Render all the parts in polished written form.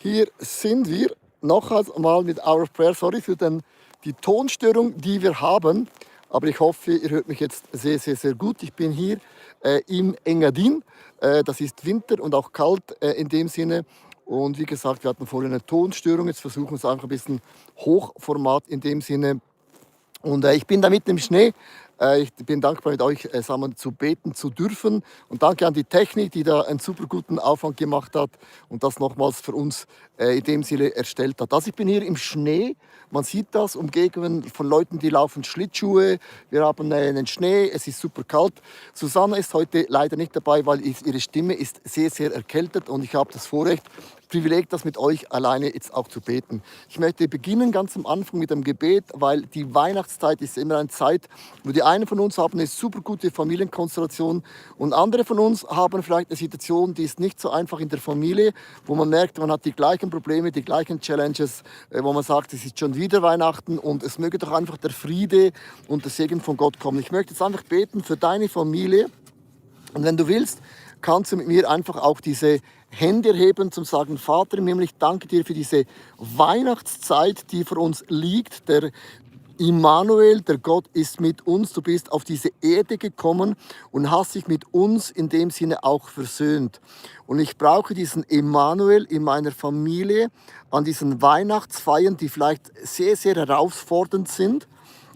Hier sind wir noch einmal mit Hour of Prayer. Sorry für die Tonstörung, die wir haben. Aber ich hoffe, ihr hört mich jetzt sehr, sehr, sehr gut. Ich bin hier im Engadin. Das ist Winter und auch kalt in dem Sinne. Und wie gesagt, wir hatten vorhin eine Tonstörung. Jetzt versuchen wir es einfach ein bisschen Hochformat in dem Sinne. Und ich bin da mitten im Schnee. Ich bin dankbar, mit euch zusammen zu beten zu dürfen. Und danke an die Technik, die da einen super guten Aufwand gemacht hat und das nochmals für uns in dem Sinne erstellt hat. Also ich bin hier im Schnee. Man sieht das, umgeben von Leuten, die laufen Schlittschuhe. Wir haben einen Schnee, es ist super kalt. Susanne ist heute leider nicht dabei, weil ihre Stimme ist sehr, sehr erkältet. Und ich habe das Privileg, das mit euch alleine jetzt auch zu beten. Ich möchte beginnen ganz am Anfang mit dem Gebet, weil die Weihnachtszeit ist immer eine Zeit, wo die einen von uns haben eine super gute Familienkonstellation und andere von uns haben vielleicht eine Situation, die ist nicht so einfach in der Familie, wo man merkt, man hat die gleichen Probleme, die gleichen Challenges, wo man sagt, es ist schon wieder Weihnachten und es möge doch einfach der Friede und der Segen von Gott kommen. Ich möchte jetzt einfach beten für deine Familie. Und wenn du willst, kannst du mit mir einfach auch diese Hände erheben, zum sagen, Vater im Himmel, ich danke dir für diese Weihnachtszeit, die vor uns liegt. Der Immanuel, der Gott ist mit uns. Du bist auf diese Erde gekommen und hast dich mit uns in dem Sinne auch versöhnt. Und ich brauche diesen Immanuel in meiner Familie an diesen Weihnachtsfeiern, die vielleicht sehr, sehr herausfordernd sind.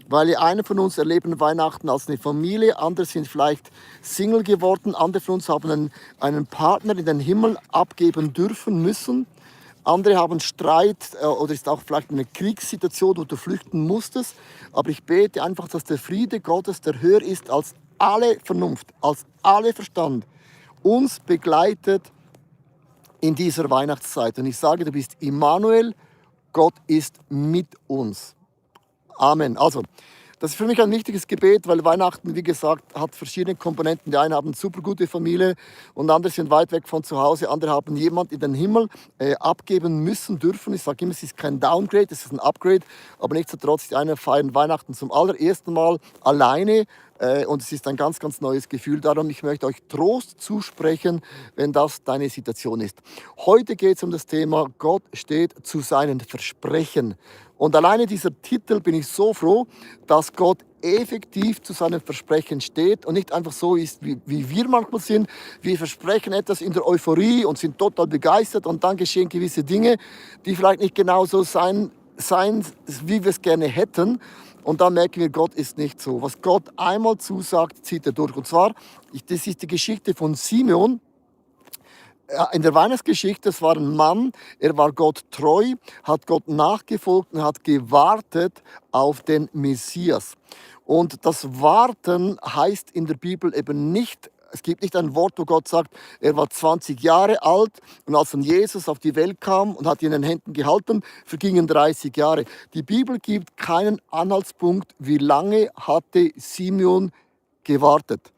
Weil eine von uns erleben Weihnachten als eine Familie, andere sind vielleicht Single geworden, andere von uns haben einen Partner in den Himmel abgeben dürfen müssen. Andere haben Streit oder ist auch vielleicht eine Kriegssituation, wo du flüchten musstest. Aber ich bete einfach, dass der Friede Gottes, der höher ist als alle Vernunft, als alle Verstand, uns begleitet in dieser Weihnachtszeit. Und ich sage, du bist Immanuel, Gott ist mit uns. Amen. Also, das ist für mich ein wichtiges Gebet, weil Weihnachten, wie gesagt, hat verschiedene Komponenten. Die einen haben eine super gute Familie und andere sind weit weg von zu Hause. Andere haben jemand in den Himmel abgeben müssen, dürfen. Ich sage immer, es ist kein Downgrade, es ist ein Upgrade. Aber nichtsdestotrotz, die einen feiern Weihnachten zum allerersten Mal alleine. Und es ist ein ganz, ganz neues Gefühl. Darum, ich möchte euch Trost zusprechen, wenn das deine Situation ist. Heute geht es um das Thema, Gott steht zu seinen Versprechen. Und alleine dieser Titel bin ich so froh, dass Gott effektiv zu seinen Versprechen steht und nicht einfach so ist, wie wir manchmal sind. Wir versprechen etwas in der Euphorie und sind total begeistert und dann geschehen gewisse Dinge, die vielleicht nicht genau so sein, wie wir es gerne hätten. Und dann merken wir, Gott ist nicht so. Was Gott einmal zusagt, zieht er durch. Und zwar, das ist die Geschichte von Simeon. In der Weihnachtsgeschichte, es war ein Mann, er war Gott treu, hat Gott nachgefolgt und hat gewartet auf den Messias. Und das Warten heißt in der Bibel eben nicht, es gibt nicht ein Wort, wo Gott sagt, er war 20 Jahre alt und als dann Jesus auf die Welt kam und hat ihn in den Händen gehalten, vergingen 30 Jahre. Die Bibel gibt keinen Anhaltspunkt, wie lange hatte Simeon gewartet.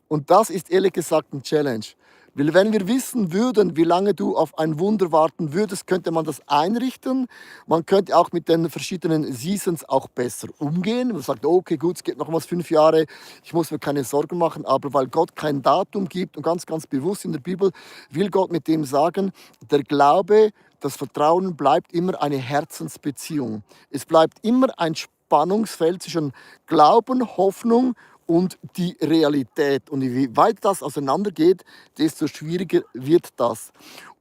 Und das ist ehrlich gesagt ein Challenge. Weil wenn wir wissen würden, wie lange du auf ein Wunder warten würdest, könnte man das einrichten. Man könnte auch mit den verschiedenen Seasons auch besser umgehen. Man sagt, okay, gut, es geht nochmals 5 Jahre, ich muss mir keine Sorgen machen. Aber weil Gott kein Datum gibt und ganz, ganz bewusst in der Bibel, will Gott mit dem sagen, der Glaube, das Vertrauen bleibt immer eine Herzensbeziehung. Es bleibt immer ein Spannungsfeld zwischen Glauben, Hoffnung und die Realität. Und wie weit das auseinandergeht, desto schwieriger wird das.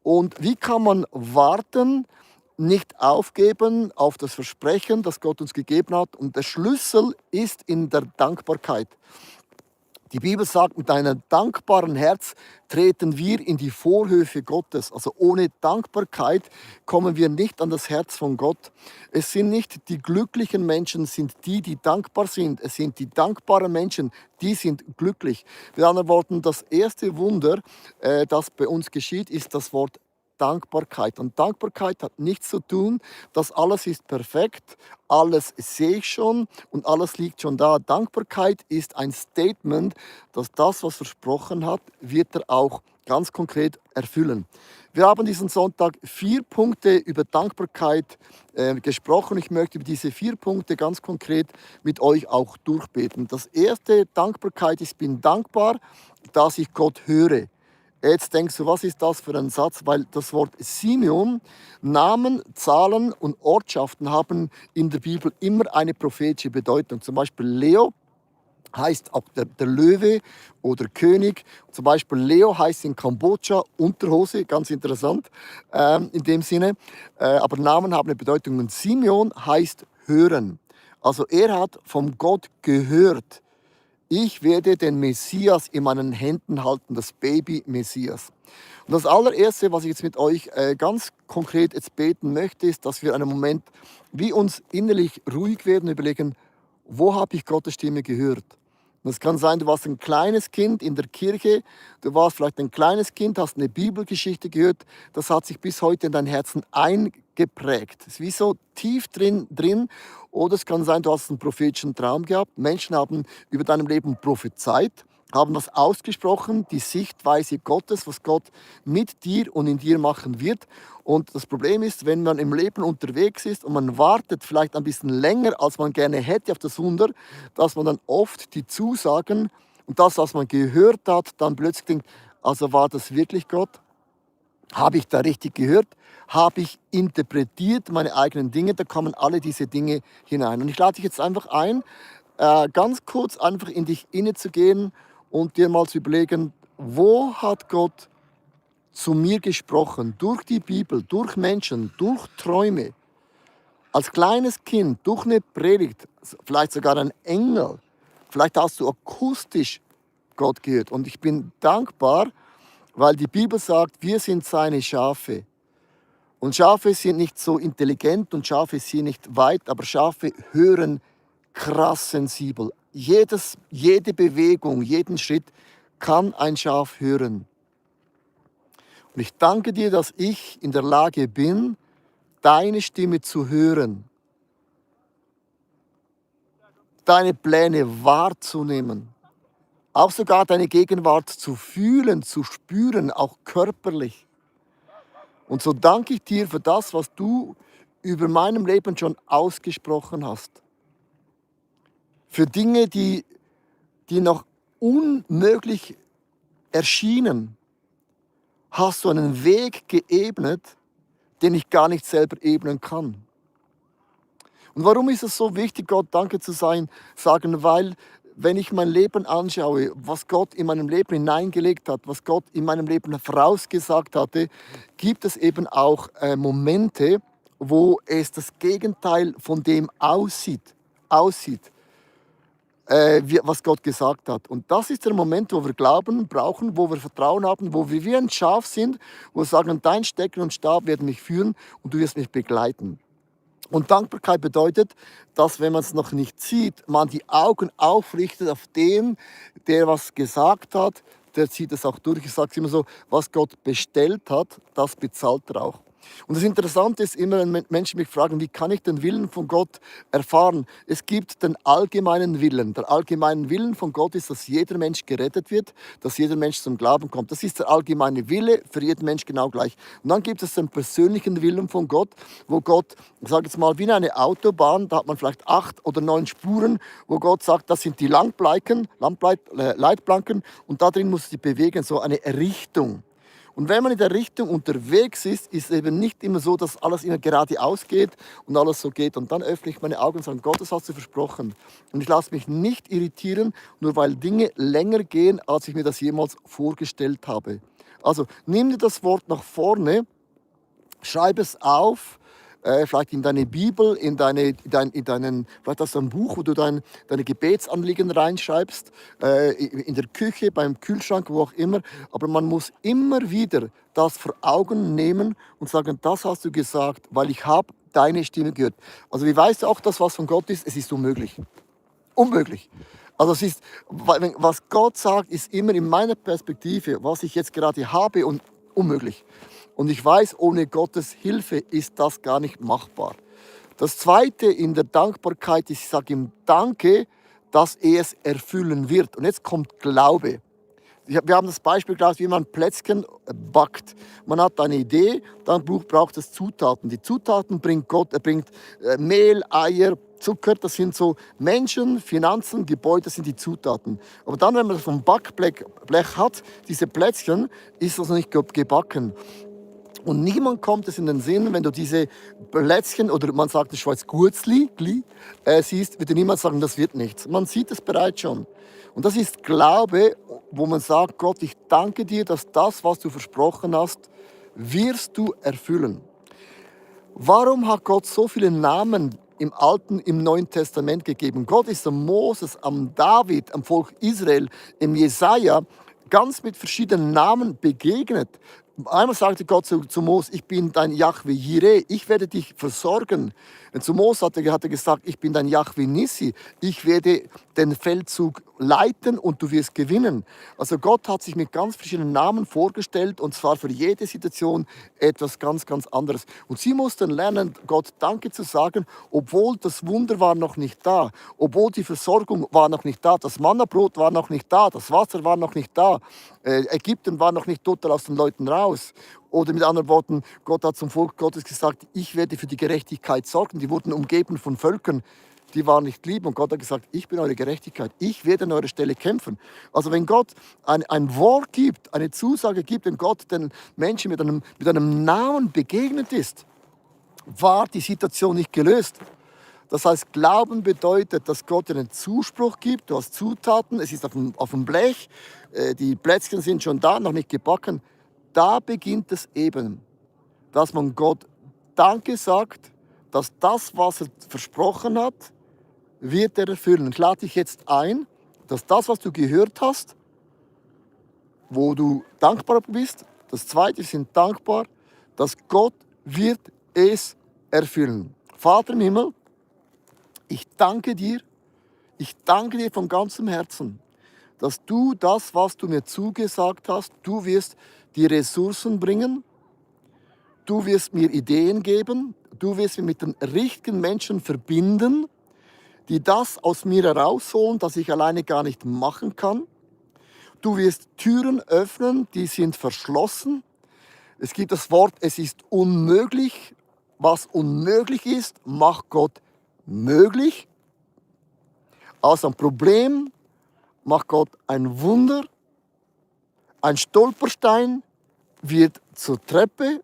Und wie kann man warten, nicht aufgeben auf das Versprechen, das Gott uns gegeben hat? Und der Schlüssel ist in der Dankbarkeit. Die Bibel sagt, mit einem dankbaren Herz treten wir in die Vorhöfe Gottes. Also ohne Dankbarkeit kommen wir nicht an das Herz von Gott. Es sind nicht die glücklichen Menschen, sind die, die dankbar sind. Es sind die dankbaren Menschen, die sind glücklich. Mit anderen Worten, das erste Wunder, das bei uns geschieht, ist das Wort Dankbarkeit. Und Dankbarkeit hat nichts zu tun, dass alles ist perfekt, alles sehe ich schon und alles liegt schon da. Dankbarkeit ist ein Statement, dass das, was versprochen hat, wird er auch ganz konkret erfüllen. Wir haben diesen Sonntag 4 Punkte über Dankbarkeit gesprochen. Ich möchte über diese 4 Punkte ganz konkret mit euch auch durchbeten. Das erste, Dankbarkeit, ich bin dankbar, dass ich Gott höre. Jetzt denkst du, was ist das für ein Satz? Weil das Wort Simeon, Namen, Zahlen und Ortschaften haben in der Bibel immer eine prophetische Bedeutung. Zum Beispiel Leo heißt auch der Löwe oder König. Zum Beispiel Leo heißt in Kambodscha Unterhose, ganz interessant in dem Sinne. Aber Namen haben eine Bedeutung. Und Simeon heißt hören. Also er hat vom Gott gehört. Ich werde den Messias in meinen Händen halten, das Baby Messias. Und das allererste, was ich jetzt mit euch ganz konkret jetzt beten möchte, ist, dass wir einen Moment wie uns innerlich ruhig werden und überlegen, wo habe ich Gottes Stimme gehört? Und es kann sein, du warst ein kleines Kind in der Kirche, du warst vielleicht ein kleines Kind, hast eine Bibelgeschichte gehört, das hat sich bis heute in dein Herzen eingeprägt. Es ist wie so tief drin. Oder es kann sein, du hast einen prophetischen Traum gehabt. Menschen haben über deinem Leben prophezeit, haben was ausgesprochen, die Sichtweise Gottes, was Gott mit dir und in dir machen wird. Und das Problem ist, wenn man im Leben unterwegs ist und man wartet vielleicht ein bisschen länger, als man gerne hätte auf das Wunder, dass man dann oft die Zusagen und das, was man gehört hat, dann plötzlich denkt, also war das wirklich Gott? Habe ich da richtig gehört? Habe ich interpretiert meine eigenen Dinge? Da kommen alle diese Dinge hinein. Und ich lade dich jetzt einfach ein, ganz kurz einfach in dich innezugehen und dir mal zu überlegen, wo hat Gott zu mir gesprochen? Durch die Bibel, durch Menschen, durch Träume. Als kleines Kind, durch eine Predigt, vielleicht sogar ein Engel. Vielleicht hast du akustisch Gott gehört. Und ich bin dankbar, weil die Bibel sagt, wir sind seine Schafe. Und Schafe sind nicht so intelligent und Schafe sind nicht weit, aber Schafe hören krass sensibel. Jede Bewegung, jeden Schritt kann ein Schaf hören. Und ich danke dir, dass ich in der Lage bin, deine Stimme zu hören, deine Pläne wahrzunehmen, auch sogar deine Gegenwart zu fühlen, zu spüren, auch körperlich. Und so danke ich dir für das, was du über meinem Leben schon ausgesprochen hast. Für Dinge, die noch unmöglich erschienen, hast du einen Weg geebnet, den ich gar nicht selber ebnen kann. Und warum ist es so wichtig, Gott Danke zu sagen? Weil, wenn ich mein Leben anschaue, was Gott in meinem Leben hineingelegt hat, was Gott in meinem Leben vorausgesagt hatte, gibt es eben auch Momente, wo es das Gegenteil von dem aussieht, was Gott gesagt hat. Und das ist der Moment, wo wir Glauben brauchen, wo wir Vertrauen haben, wo wir wie ein Schaf sind, wo wir sagen, dein Stecken und Stab werden mich führen und du wirst mich begleiten. Und Dankbarkeit bedeutet, dass, wenn man es noch nicht sieht, man die Augen aufrichtet auf den, der was gesagt hat, der zieht es auch durch. Ich sage es immer so, was Gott bestellt hat, das bezahlt er auch. Und das Interessante ist immer, wenn Menschen mich fragen, wie kann ich den Willen von Gott erfahren? Es gibt den allgemeinen Willen. Der allgemeine Willen von Gott ist, dass jeder Mensch gerettet wird, dass jeder Mensch zum Glauben kommt. Das ist der allgemeine Wille für jeden Mensch genau gleich. Und dann gibt es den persönlichen Willen von Gott, wo Gott, ich sage jetzt mal, wie eine Autobahn, da hat man vielleicht 8 oder 9 Spuren, wo Gott sagt, das sind die Leitplanken und da drin muss sich bewegen, so eine Richtung. Und wenn man in der Richtung unterwegs ist, ist es eben nicht immer so, dass alles immer geradeaus geht und alles so geht. Und dann öffne ich meine Augen und sage, Gott, das hast du versprochen. Und ich lasse mich nicht irritieren, nur weil Dinge länger gehen, als ich mir das jemals vorgestellt habe. Also nimm dir das Wort nach vorne, schreib es auf, vielleicht in deine Bibel, vielleicht hast du ein Buch, wo du deine Gebetsanliegen reinschreibst, in der Küche, beim Kühlschrank, wo auch immer. Aber man muss immer wieder das vor Augen nehmen und sagen, das hast du gesagt, weil ich habe deine Stimme gehört. Also wie weißt du auch, dass was von Gott ist? Es ist unmöglich. Unmöglich. Also was Gott sagt, ist immer in meiner Perspektive, was ich jetzt gerade habe und unmöglich. Und ich weiß, ohne Gottes Hilfe ist das gar nicht machbar. Das Zweite in der Dankbarkeit ist, ich sage ihm Danke, dass er es erfüllen wird. Und jetzt kommt Glaube. Wir haben das Beispiel gebracht, wie man Plätzchen backt. Man hat eine Idee, dann braucht es Zutaten. Die Zutaten bringt Gott. Er bringt Mehl, Eier, Zucker. Das sind so Menschen, Finanzen, Gebäude, das sind die Zutaten. Aber dann, wenn man das vom Backblech hat, diese Plätzchen, ist das noch nicht gebacken. Und niemand kommt es in den Sinn, wenn du diese Plätzchen oder man sagt in der Schweiz Gurzli siehst, wird dir niemand sagen, das wird nichts. Man sieht es bereits schon. Und das ist Glaube, wo man sagt, Gott, ich danke dir, dass das, was du versprochen hast, wirst du erfüllen. Warum hat Gott so viele Namen im Alten, im Neuen Testament gegeben? Gott ist am Moses, am David, am Volk Israel, im Jesaja ganz mit verschiedenen Namen begegnet. Einmal sagte Gott zu Mose, ich bin dein Jahwe Jireh, ich werde dich versorgen. Und zu Mose hat er gesagt, ich bin dein Jahwe Nissi, ich werde den Feldzug leiten und du wirst gewinnen. Also Gott hat sich mit ganz verschiedenen Namen vorgestellt und zwar für jede Situation etwas ganz, ganz anderes. Und sie mussten lernen, Gott Danke zu sagen, obwohl das Wunder war noch nicht da, obwohl die Versorgung war noch nicht da, das Mannabrot war noch nicht da, das Wasser war noch nicht da, Ägypten war noch nicht total aus den Leuten raus. Oder mit anderen Worten, Gott hat zum Volk Gottes gesagt, ich werde für die Gerechtigkeit sorgen. Die wurden umgeben von Völkern, die waren nicht lieb. Und Gott hat gesagt, ich bin eure Gerechtigkeit. Ich werde an eurer Stelle kämpfen. Also wenn Gott ein Wort gibt, eine Zusage gibt, wenn Gott den Menschen mit einem Namen begegnet ist, war die Situation nicht gelöst. Das heißt, Glauben bedeutet, dass Gott dir einen Zuspruch gibt. Du hast Zutaten, es ist auf dem Blech, die Plätzchen sind schon da, noch nicht gebacken. Da beginnt es eben, dass man Gott Danke sagt, dass das, was er versprochen hat, wird er erfüllen. Ich lade dich jetzt ein, dass das, was du gehört hast, wo du dankbar bist, das Zweite, wir sind dankbar, dass Gott wird es erfüllen. Vater im Himmel, ich danke dir von ganzem Herzen, dass du das, was du mir zugesagt hast, du wirst die Ressourcen bringen, du wirst mir Ideen geben, du wirst mich mit den richtigen Menschen verbinden, die das aus mir herausholen, das ich alleine gar nicht machen kann. Du wirst Türen öffnen, die sind verschlossen. Es gibt das Wort, es ist unmöglich. Was unmöglich ist, macht Gott möglich. Aus einem Problem macht Gott ein Wunder. Ein Stolperstein wird zur Treppe.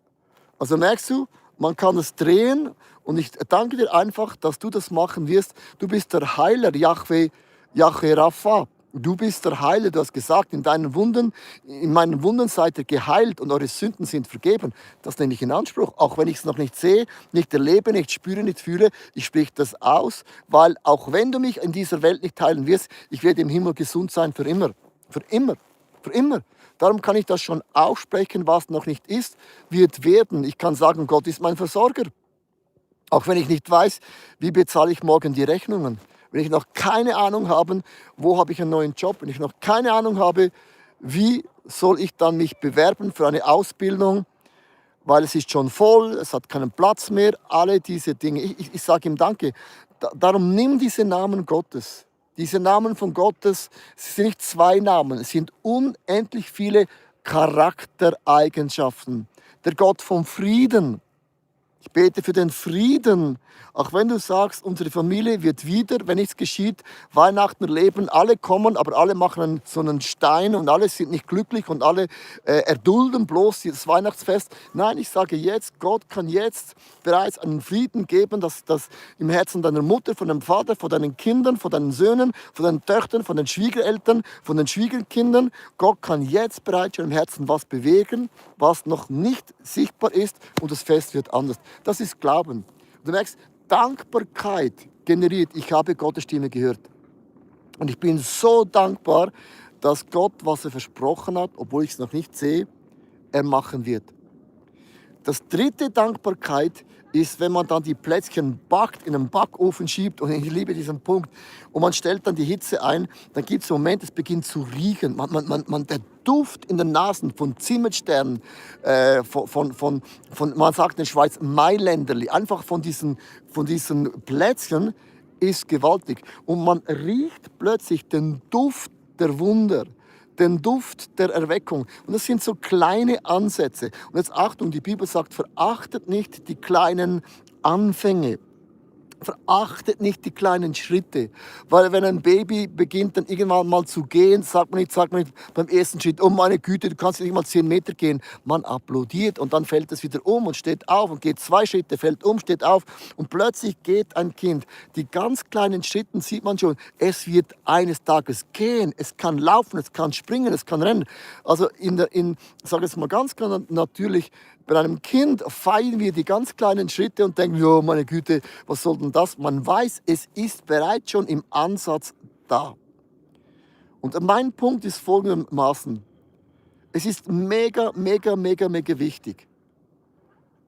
Also merkst du, man kann es drehen. Und ich danke dir einfach, dass du das machen wirst. Du bist der Heiler, Jahwe Rapha. Du bist der Heiler, du hast gesagt, in meinen Wunden seid ihr geheilt und eure Sünden sind vergeben. Das nehme ich in Anspruch. Auch wenn ich es noch nicht sehe, nicht erlebe, nicht spüre, nicht fühle, ich spreche das aus, weil auch wenn du mich in dieser Welt nicht heilen wirst, ich werde im Himmel gesund sein für immer. Für immer. Für immer. Darum kann ich das schon aussprechen, was noch nicht ist, wird werden. Ich kann sagen, Gott ist mein Versorger. Auch wenn ich nicht weiß, wie bezahle ich morgen die Rechnungen. Wenn ich noch keine Ahnung habe, wo habe ich einen neuen Job. Wenn ich noch keine Ahnung habe, wie soll ich dann mich bewerben für eine Ausbildung, weil es ist schon voll, es hat keinen Platz mehr. Alle diese Dinge. Ich sage ihm Danke. Darum nimm diese Namen Gottes. Diese Namen von Gottes, es sind nicht zwei Namen, es sind unendlich viele Charaktereigenschaften. Der Gott vom Frieden. Ich bete für den Frieden. Auch wenn du sagst, unsere Familie wird wieder, wenn nichts geschieht, Weihnachten erleben, alle kommen, aber alle machen so einen Stein und alle sind nicht glücklich und alle erdulden bloß das Weihnachtsfest. Nein, ich sage jetzt, Gott kann jetzt bereits einen Frieden geben, dass im Herzen deiner Mutter, von deinem Vater, von deinen Kindern, von deinen Söhnen, von deinen Töchtern, von den Schwiegereltern, von den Schwiegerkindern. Gott kann jetzt bereits schon im Herzen was bewegen, was noch nicht sichtbar ist und das Fest wird anders. Das ist Glauben. Du merkst, Dankbarkeit generiert, ich habe Gottes Stimme gehört. Und ich bin so dankbar, dass Gott, was er versprochen hat, obwohl ich es noch nicht sehe, er machen wird. Das dritte Dankbarkeit ist, wenn man dann die Plätzchen backt, in einen Backofen schiebt, und ich liebe diesen Punkt, und man stellt dann die Hitze ein, dann gibt es einen Moment, es beginnt zu riechen. Der Duft in den Nasen von Zimmetsternen, man sagt in der Schweiz Mailänderli, einfach von diesen Plätzchen ist gewaltig. Und man riecht plötzlich den Duft der Wunder, den Duft der Erweckung. Und das sind so kleine Ansätze. Und jetzt Achtung, die Bibel sagt, verachtet nicht die kleinen Anfänge. Verachtet nicht die kleinen Schritte. Weil wenn ein Baby beginnt, dann irgendwann mal zu gehen, sagt man nicht beim ersten Schritt, oh meine Güte, du kannst nicht mal 10 Meter gehen. Man applaudiert und dann fällt es wieder um und steht auf und geht 2 Schritte, fällt um, steht auf. Und plötzlich geht ein Kind. Die ganz kleinen Schritte sieht man schon, es wird eines Tages gehen. Es kann laufen, es kann springen, es kann rennen. Also sage jetzt mal ganz klar, natürlich, bei einem Kind feiern wir die ganz kleinen Schritte und denken, ja, meine Güte, was soll denn das? Man weiß, es ist bereits schon im Ansatz da. Und mein Punkt ist folgendermaßen. Es ist mega, mega, mega, mega wichtig,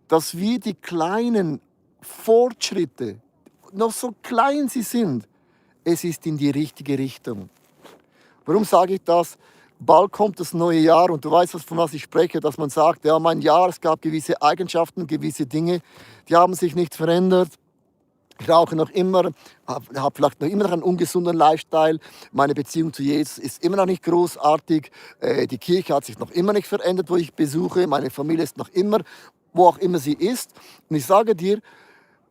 dass wir die kleinen Fortschritte, noch so klein sie sind, es ist in die richtige Richtung. Warum sage ich das? Bald kommt das neue Jahr und du weißt, von was ich spreche, dass man sagt, ja, mein Jahr, es gab gewisse Eigenschaften, gewisse Dinge, die haben sich nicht verändert. Ich rauche noch immer, habe vielleicht noch immer noch einen ungesunden Lifestyle. Meine Beziehung zu Jesus ist immer noch nicht großartig. Die Kirche hat sich noch immer nicht verändert, wo ich besuche. Meine Familie ist noch immer, wo auch immer sie ist. Und ich sage dir,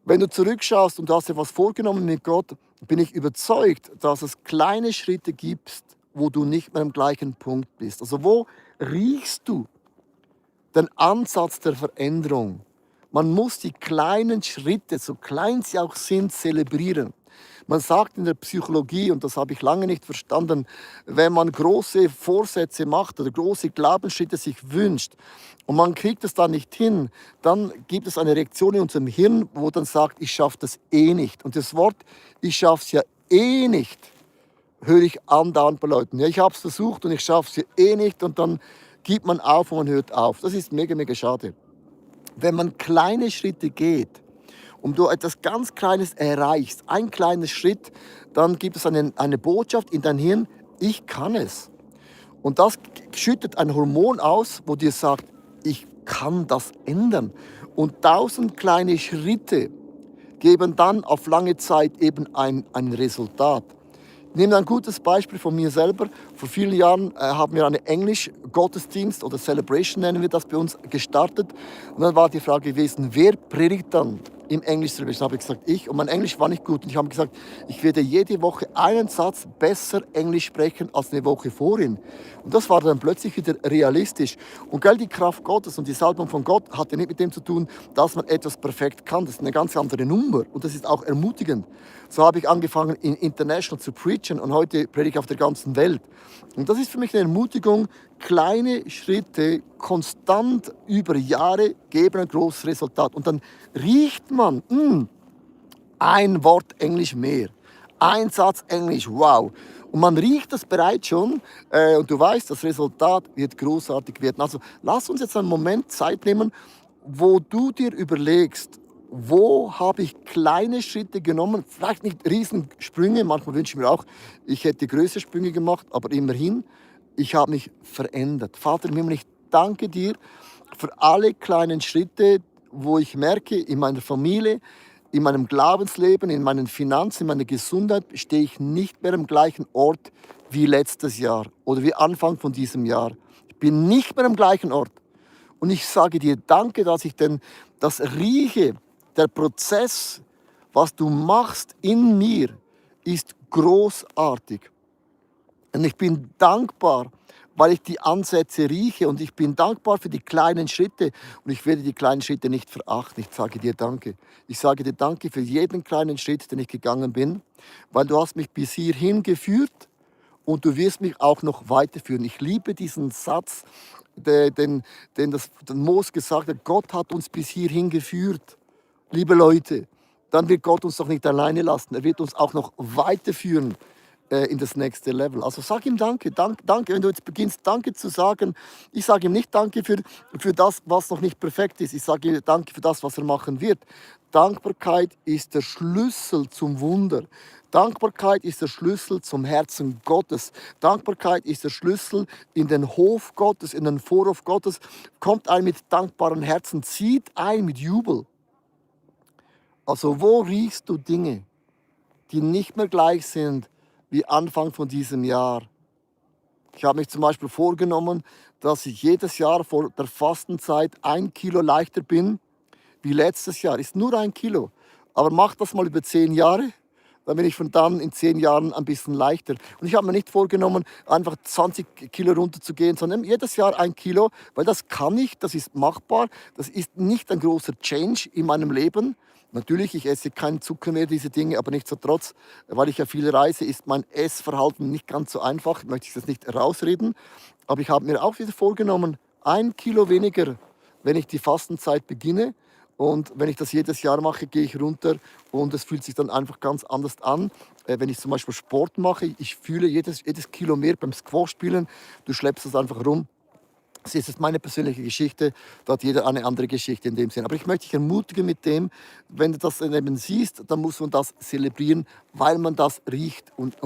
wenn du zurückschaust und du hast dir was vorgenommen mit Gott, bin ich überzeugt, dass es kleine Schritte gibt, wo du nicht mehr am gleichen Punkt bist. Also wo riechst du den Ansatz der Veränderung? Man muss die kleinen Schritte, so klein sie auch sind, zelebrieren. Man sagt in der Psychologie, und das habe ich lange nicht verstanden, wenn man große Vorsätze macht oder große Glaubensschritte sich wünscht und man kriegt es dann nicht hin, dann gibt es eine Reaktion in unserem Hirn, wo dann sagt, ich schaffe das eh nicht. Und das Wort, ich schaffe es ja eh nicht, höre ich andauernd bei Leuten. Ja, ich habe es versucht und ich schaffe es ja eh nicht und dann gibt man auf und man hört auf. Das ist mega, mega schade. Wenn man kleine Schritte geht und du etwas ganz Kleines erreichst, ein kleiner Schritt, dann gibt es eine Botschaft in dein Hirn, ich kann es. Und das schüttet ein Hormon aus, wo dir sagt, ich kann das ändern. Und 1000 kleine Schritte geben dann auf lange Zeit eben ein Resultat. Ich nehme ein gutes Beispiel von mir selber. Vor vielen Jahren haben wir einen Englisch-Gottesdienst oder Celebration nennen wir das bei uns gestartet. Und dann war die Frage gewesen, wer predigt dann im Englisch-Celebration? Dann habe ich gesagt, ich. Und mein Englisch war nicht gut. Und ich habe gesagt, ich werde jede Woche einen Satz besser Englisch sprechen als eine Woche vorhin. Und das war dann plötzlich wieder realistisch. Und gell, die Kraft Gottes und die Salbung von Gott hatte nicht mit dem zu tun, dass man etwas perfekt kann. Das ist eine ganz andere Nummer. Und das ist auch ermutigend. So habe ich angefangen, in International zu preachen und heute predige ich auf der ganzen Welt. Und das ist für mich eine Ermutigung, kleine Schritte konstant über Jahre geben ein großes Resultat. Und dann riecht man, ein Wort Englisch mehr, ein Satz Englisch, wow. Und man riecht das bereits schon und du weißt, das Resultat wird großartig werden. Also lass uns jetzt einen Moment Zeit nehmen, wo du dir überlegst, wo habe ich kleine Schritte genommen, vielleicht nicht Riesensprünge, manchmal wünsche ich mir auch, ich hätte größere Sprünge gemacht, aber immerhin, ich habe mich verändert. Vater im Himmel, ich danke dir für alle kleinen Schritte, wo ich merke, in meiner Familie, in meinem Glaubensleben, in meinen Finanzen, in meiner Gesundheit stehe ich nicht mehr am gleichen Ort wie letztes Jahr oder wie Anfang von diesem Jahr. Ich bin nicht mehr am gleichen Ort. Und ich sage dir danke, dass ich denn das rieche. Der Prozess, was du machst in mir, ist großartig. Und ich bin dankbar, weil ich die Ansätze rieche. Und ich bin dankbar für die kleinen Schritte. Und ich werde die kleinen Schritte nicht verachten. Ich sage dir danke. Ich sage dir danke für jeden kleinen Schritt, den ich gegangen bin. Weil du hast mich bis hierhin geführt und du wirst mich auch noch weiterführen. Ich liebe diesen Satz, den Mose gesagt hat. Gott hat uns bis hierhin geführt. Liebe Leute, dann wird Gott uns doch nicht alleine lassen. Er wird uns auch noch weiterführen in das nächste Level. Also sag ihm Danke, danke. Wenn du jetzt beginnst, Danke zu sagen, ich sage ihm nicht Danke für das, was noch nicht perfekt ist. Ich sage ihm Danke für das, was er machen wird. Dankbarkeit ist der Schlüssel zum Wunder. Dankbarkeit ist der Schlüssel zum Herzen Gottes. Dankbarkeit ist der Schlüssel in den Hof Gottes, in den Vorhof Gottes. Kommt ein mit dankbaren Herzen, zieht ein mit Jubel. Also wo riechst du Dinge, die nicht mehr gleich sind wie Anfang von diesem Jahr? Ich habe mich zum Beispiel vorgenommen, dass ich jedes Jahr vor der Fastenzeit 1 Kilo leichter bin wie letztes Jahr. Ist nur 1 Kilo. Aber mach das mal über 10 Jahre. Dann bin ich von dann in 10 Jahren ein bisschen leichter. Und ich habe mir nicht vorgenommen, einfach 20 Kilo runterzugehen, sondern jedes Jahr 1 Kilo, weil das kann ich, das ist machbar. Das ist nicht ein großer Change in meinem Leben. Natürlich, ich esse keinen Zucker mehr, diese Dinge, aber nichtsdestotrotz, weil ich ja viel reise, ist mein Essverhalten nicht ganz so einfach. Möchte ich das nicht herausreden. Aber ich habe mir auch wieder vorgenommen, 1 Kilo weniger, wenn ich die Fastenzeit beginne. Und wenn ich das jedes Jahr mache, gehe ich runter und es fühlt sich dann einfach ganz anders an. Wenn ich zum Beispiel Sport mache, ich fühle jedes Kilo mehr beim Squash spielen. Du schleppst es einfach rum. Das ist jetzt meine persönliche Geschichte, da hat jeder eine andere Geschichte in dem Sinn. Aber ich möchte dich ermutigen mit dem, wenn du das eben siehst, dann muss man das zelebrieren, weil man das riecht und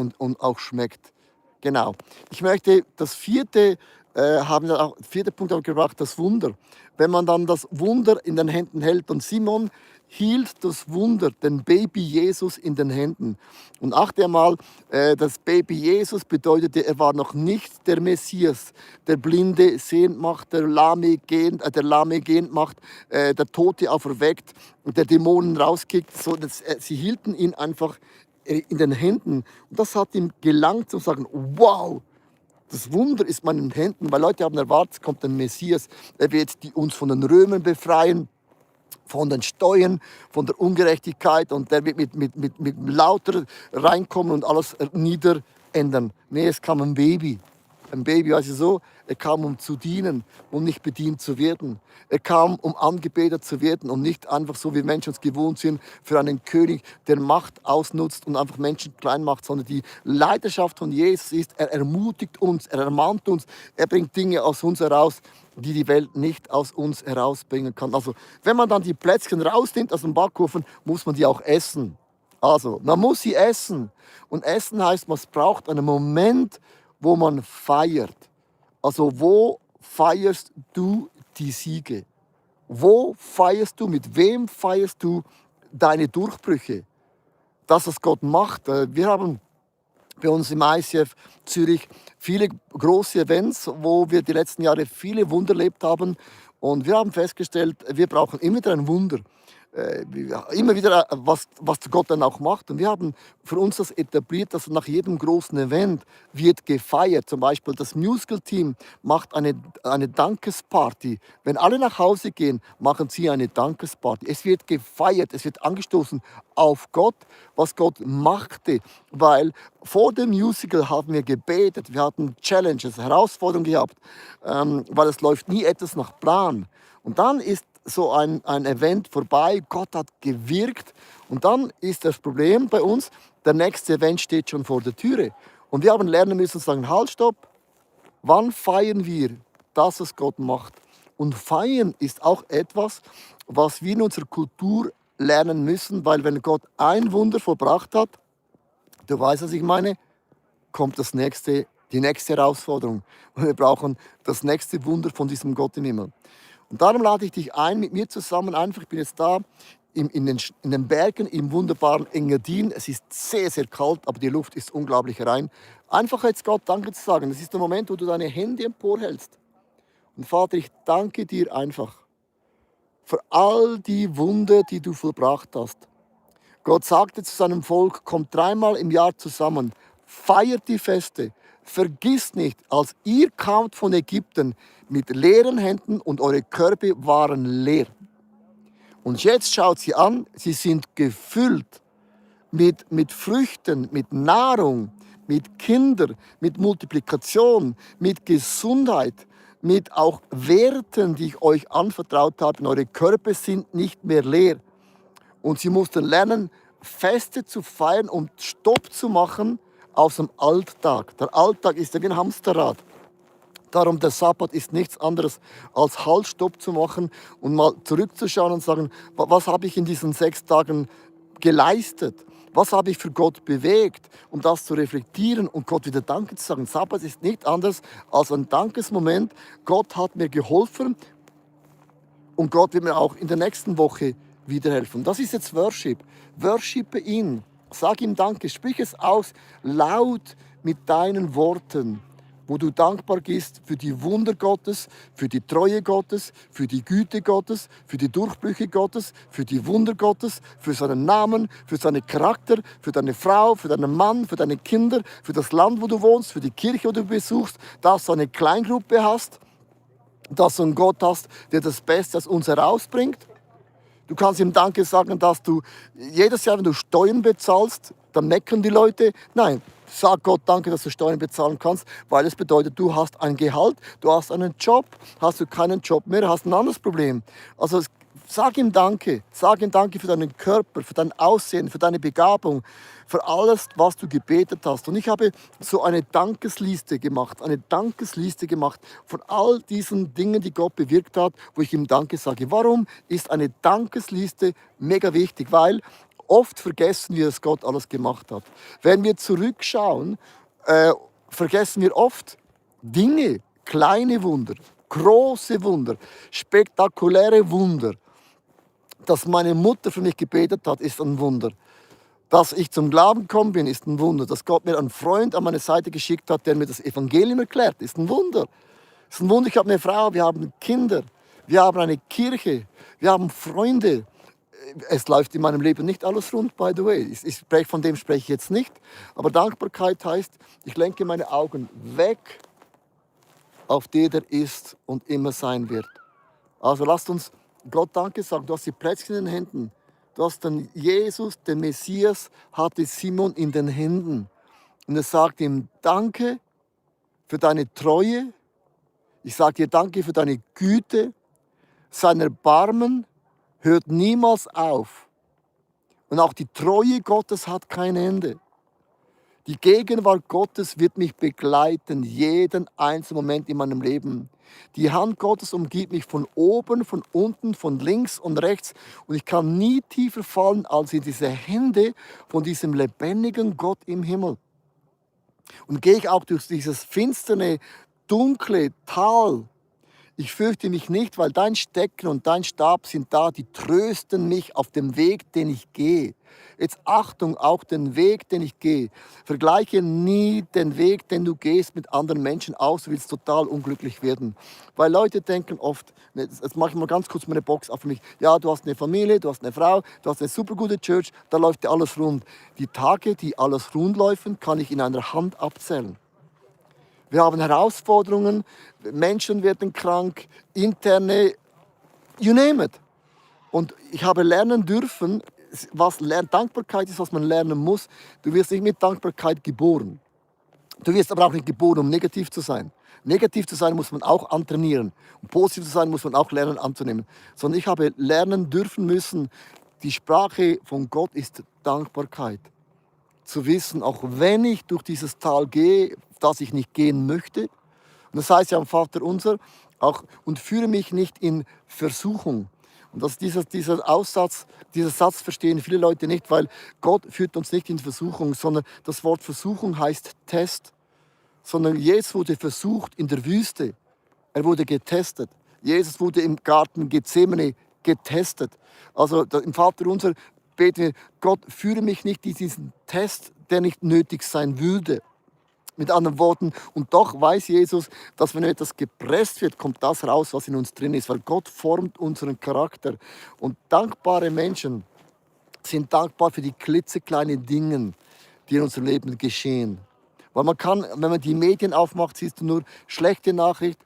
auch schmeckt. Genau. Ich möchte das vierte Punkt habe ich gebracht, das Wunder. Wenn man dann das Wunder in den Händen hält, und Simon hielt das Wunder, den Baby Jesus in den Händen. Und achte einmal, das Baby Jesus bedeutete, er war noch nicht der Messias, der Blinde sehend macht, der Lahme gehend macht, der Tote auferweckt und der Dämonen rauskickt. So, sie hielten ihn einfach in den Händen. Und das hat ihm gelangt zu sagen, wow, das Wunder ist in meinen Händen, weil Leute haben erwartet, es kommt ein Messias, er wird uns von den Römern befreien, von den Steuern, von der Ungerechtigkeit und der wird mit lauter reinkommen und alles niederändern. Nee, es kam ein Baby. Ein Baby, also so, er kam, um zu dienen und nicht bedient zu werden. Er kam, um angebetet zu werden und nicht einfach so, wie Menschen es gewohnt sind, für einen König, der Macht ausnutzt und einfach Menschen klein macht, sondern die Leidenschaft von Jesus ist, er ermutigt uns, er ermahnt uns, er bringt Dinge aus uns heraus, die die Welt nicht aus uns herausbringen kann. Also, wenn man dann die Plätzchen rausnimmt aus dem Backofen, muss man die auch essen. Also, man muss sie essen. Und essen heißt, man braucht einen Moment, wo man feiert. Also wo feierst du die Siege? Wo feierst du, mit wem feierst du deine Durchbrüche? Das, was Gott macht. Wir haben bei uns im ICF Zürich viele große Events, wo wir die letzten Jahre viele Wunder erlebt haben. Und wir haben festgestellt, wir brauchen immer wieder ein Wunder. Immer wieder, was Gott dann auch macht. Und wir haben für uns das etabliert, dass nach jedem großen Event wird gefeiert. Zum Beispiel das Musical-Team macht eine Dankesparty. Wenn alle nach Hause gehen, machen sie eine Dankesparty. Es wird gefeiert, es wird angestoßen auf Gott, was Gott machte. Weil vor dem Musical haben wir gebetet, wir hatten Challenges, Herausforderungen gehabt, weil es läuft nie etwas nach Plan. Und dann ist so ein Event vorbei, Gott hat gewirkt und dann ist das Problem bei uns, der nächste Event steht schon vor der Türe. Und wir haben lernen müssen zu sagen, halt, stopp, wann feiern wir das, was Gott macht? Und feiern ist auch etwas, was wir in unserer Kultur lernen müssen, weil wenn Gott ein Wunder vollbracht hat, du weißt, was ich meine, kommt die nächste Herausforderung. Und wir brauchen das nächste Wunder von diesem Gott im Himmel. Und darum lade ich dich ein, mit mir zusammen einfach, ich bin jetzt da in den Bergen im wunderbaren Engadin. Es ist sehr, sehr kalt, aber die Luft ist unglaublich rein. Einfach jetzt Gott Danke zu sagen. Das ist der Moment, wo du deine Hände emporhältst. Und Vater, ich danke dir einfach für all die Wunder, die du vollbracht hast. Gott sagte zu seinem Volk, kommt 3-mal im Jahr zusammen, feiert die Feste, vergisst nicht, als ihr kamt von Ägypten mit leeren Händen und eure Körbe waren leer. Und jetzt schaut sie an, sie sind gefüllt mit Früchten, mit Nahrung, mit Kindern, mit Multiplikation, mit Gesundheit, mit auch Werten, die ich euch anvertraut habe. Und eure Körper sind nicht mehr leer. Und sie mussten lernen, Feste zu feiern und Stopp zu machen aus dem Alltag. Der Alltag ist ja wie ein Hamsterrad. Darum, der Sabbat ist nichts anderes, als Halt, Stopp zu machen und mal zurückzuschauen und sagen, was habe ich in diesen 6 Tagen geleistet? Was habe ich für Gott bewegt, um das zu reflektieren und Gott wieder Danke zu sagen? Sabbat ist nicht anders als ein Dankesmoment. Gott hat mir geholfen und Gott wird mir auch in der nächsten Woche wieder helfen. Das ist jetzt Worship. Worshipe ihn. Sag ihm Danke. Sprich es aus laut mit deinen Worten. wo du dankbar bist für die Wunder Gottes, für die Treue Gottes, für die Güte Gottes, für die Durchbrüche Gottes, für die Wunder Gottes, für seinen Namen, für seinen Charakter, für deine Frau, für deinen Mann, für deine Kinder, für das Land, wo du wohnst, für die Kirche, wo du besuchst, dass du eine Kleingruppe hast, dass du einen Gott hast, der das Beste aus uns herausbringt. Du kannst ihm Danke sagen, dass du jedes Jahr, wenn du Steuern bezahlst, dann meckern die Leute. Nein, sag Gott Danke, dass du Steuern bezahlen kannst, weil es bedeutet, du hast ein Gehalt, du hast einen Job. Hast du keinen Job mehr, hast ein anderes Problem. Also sag ihm Danke. Sag ihm Danke für deinen Körper, für dein Aussehen, für deine Begabung, für alles, was du gebetet hast. Und ich habe so eine Dankesliste gemacht von all diesen Dingen, die Gott bewirkt hat, wo ich ihm Danke sage. Warum ist eine Dankesliste mega wichtig? Weil oft vergessen wir, dass Gott alles gemacht hat. Wenn wir zurückschauen, vergessen wir oft Dinge, kleine Wunder, große Wunder, spektakuläre Wunder. Dass meine Mutter für mich gebetet hat, ist ein Wunder. Dass ich zum Glauben gekommen bin, ist ein Wunder. Dass Gott mir einen Freund an meine Seite geschickt hat, der mir das Evangelium erklärt, ist ein Wunder. Ist ein Wunder. Ich habe eine Frau, wir haben Kinder, wir haben eine Kirche, wir haben Freunde. Es läuft in meinem Leben nicht alles rund, by the way. Von dem spreche ich jetzt nicht. Aber Dankbarkeit heißt, ich lenke meine Augen weg auf den, der ist und immer sein wird. Also lasst uns Gott Danke sagen. Du hast die Plätzchen in den Händen. Du hast den Jesus, den Messias, hatte Simon in den Händen. Und er sagt ihm, danke für deine Treue. Ich sage dir danke für deine Güte. Sein Erbarmen hört niemals auf. Und auch die Treue Gottes hat kein Ende. Die Gegenwart Gottes wird mich begleiten, jeden einzelnen Moment in meinem Leben. Die Hand Gottes umgibt mich von oben, von unten, von links und rechts. Und ich kann nie tiefer fallen als in diese Hände von diesem lebendigen Gott im Himmel. Und gehe ich auch durch dieses finstere, dunkle Tal. Ich fürchte mich nicht, weil dein Stecken und dein Stab sind da, die trösten mich auf dem Weg, den ich gehe. Jetzt Achtung, auch den Weg, den ich gehe. Vergleiche nie den Weg, den du gehst, mit anderen Menschen aus, du willst total unglücklich werden. Weil Leute denken oft, jetzt mache ich mal ganz kurz meine Box auf für mich, ja, du hast eine Familie, du hast eine Frau, du hast eine super gute Church, da läuft dir alles rund. Die Tage, die alles rund laufen, kann ich in einer Hand abzählen. Wir haben Herausforderungen, Menschen werden krank, interne, you name it. Und ich habe lernen dürfen, Dankbarkeit ist, was man lernen muss. Du wirst nicht mit Dankbarkeit geboren. Du wirst aber auch nicht geboren, um negativ zu sein. Negativ zu sein muss man auch antrainieren. Und positiv zu sein muss man auch lernen anzunehmen. Sondern ich habe lernen dürfen müssen, die Sprache von Gott ist Dankbarkeit. Zu wissen, auch wenn ich durch dieses Tal gehe, das ich nicht gehen möchte. Und das heißt ja am Vater unser, auch, und führe mich nicht in Versuchung. Und dieser Satz verstehen viele Leute nicht, weil Gott führt uns nicht in Versuchung, sondern das Wort Versuchung heißt Test. Sondern Jesus wurde versucht in der Wüste. Er wurde getestet. Jesus wurde im Garten Gethsemane getestet. Also im Vater unser beten wir, Gott, führe mich nicht in diesen Test, der nicht nötig sein würde. Mit anderen Worten, und doch weiß Jesus, dass wenn etwas gepresst wird, kommt das raus, was in uns drin ist, weil Gott formt unseren Charakter. Und dankbare Menschen sind dankbar für die klitzekleinen Dinge, die in unserem Leben geschehen. Weil man kann, wenn man die Medien aufmacht, siehst du nur schlechte Nachricht,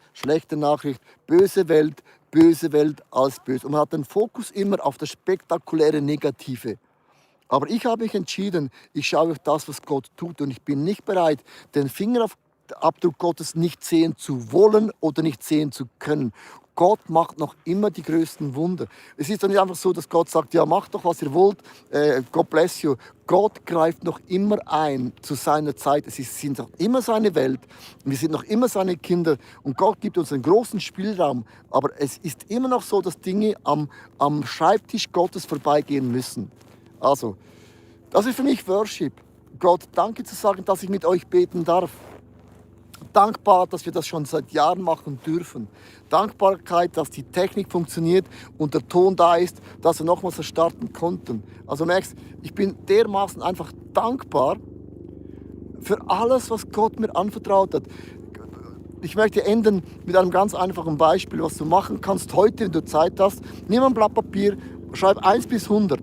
böse Welt als böse. Und man hat den Fokus immer auf das spektakuläre Negative. Aber ich habe mich entschieden, ich schaue auf das, was Gott tut. Und ich bin nicht bereit, den Fingerabdruck Gottes nicht sehen zu wollen oder nicht sehen zu können. Gott macht noch immer die größten Wunder. Es ist doch nicht einfach so, dass Gott sagt, ja, macht doch, was ihr wollt, God bless you. Gott greift noch immer ein zu seiner Zeit. Sind noch immer seine Welt. Wir sind noch immer seine Kinder. Und Gott gibt uns einen großen Spielraum. Aber es ist immer noch so, dass Dinge am Schreibtisch Gottes vorbeigehen müssen. Also, das ist für mich Worship. Gott, danke zu sagen, dass ich mit euch beten darf. Dankbar, dass wir das schon seit Jahren machen dürfen. Dankbarkeit, dass die Technik funktioniert und der Ton da ist, dass wir nochmals starten konnten. Also merkst, ich bin dermaßen einfach dankbar für alles, was Gott mir anvertraut hat. ich möchte enden mit einem ganz einfachen Beispiel, was du machen kannst heute, wenn du Zeit hast. Nimm ein Blatt Papier, schreib 1 bis 100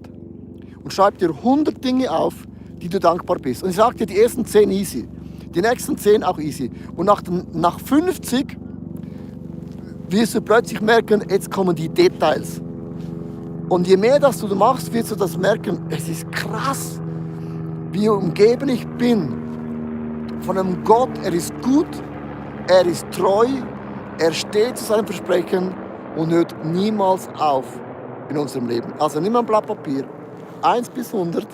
und schreib dir 100 Dinge auf, die du dankbar bist. Und ich sage dir, die ersten 10 easy, die nächsten 10 auch easy. Und nach 50 wirst du plötzlich merken, jetzt kommen die Details. Und je mehr das du machst, wirst du das merken, es ist krass, wie umgeben ich bin von einem Gott. Er ist gut, er ist treu, er steht zu seinem Versprechen und hört niemals auf in unserem Leben. Also nimm ein Blatt Papier, 1 bis 100.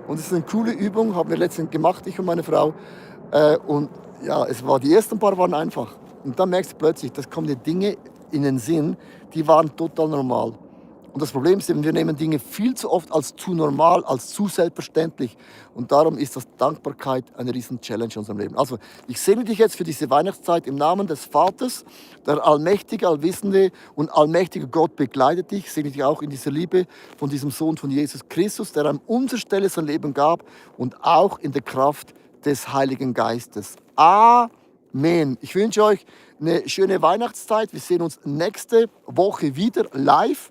Und es ist eine coole Übung, haben wir letztens gemacht, ich und meine Frau. Und ja, die ersten paar waren einfach. Und dann merkst du plötzlich, das kommen dir Dinge in den Sinn, die waren total normal. Und das Problem ist eben, wir nehmen Dinge viel zu oft als zu normal, als zu selbstverständlich. Und darum ist das Dankbarkeit eine riesen Challenge in unserem Leben. Also, ich segne dich jetzt für diese Weihnachtszeit im Namen des Vaters, der allmächtige, allwissende und allmächtige Gott begleitet dich. Ich segne dich auch in dieser Liebe von diesem Sohn von Jesus Christus, der an unserer Stelle sein Leben gab und auch in der Kraft des Heiligen Geistes. Amen. Ich wünsche euch eine schöne Weihnachtszeit. Wir sehen uns nächste Woche wieder live.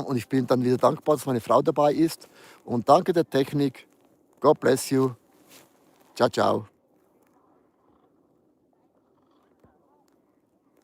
Und ich bin dann wieder dankbar, dass meine Frau dabei ist. Und danke der Technik. God bless you. Ciao, ciao.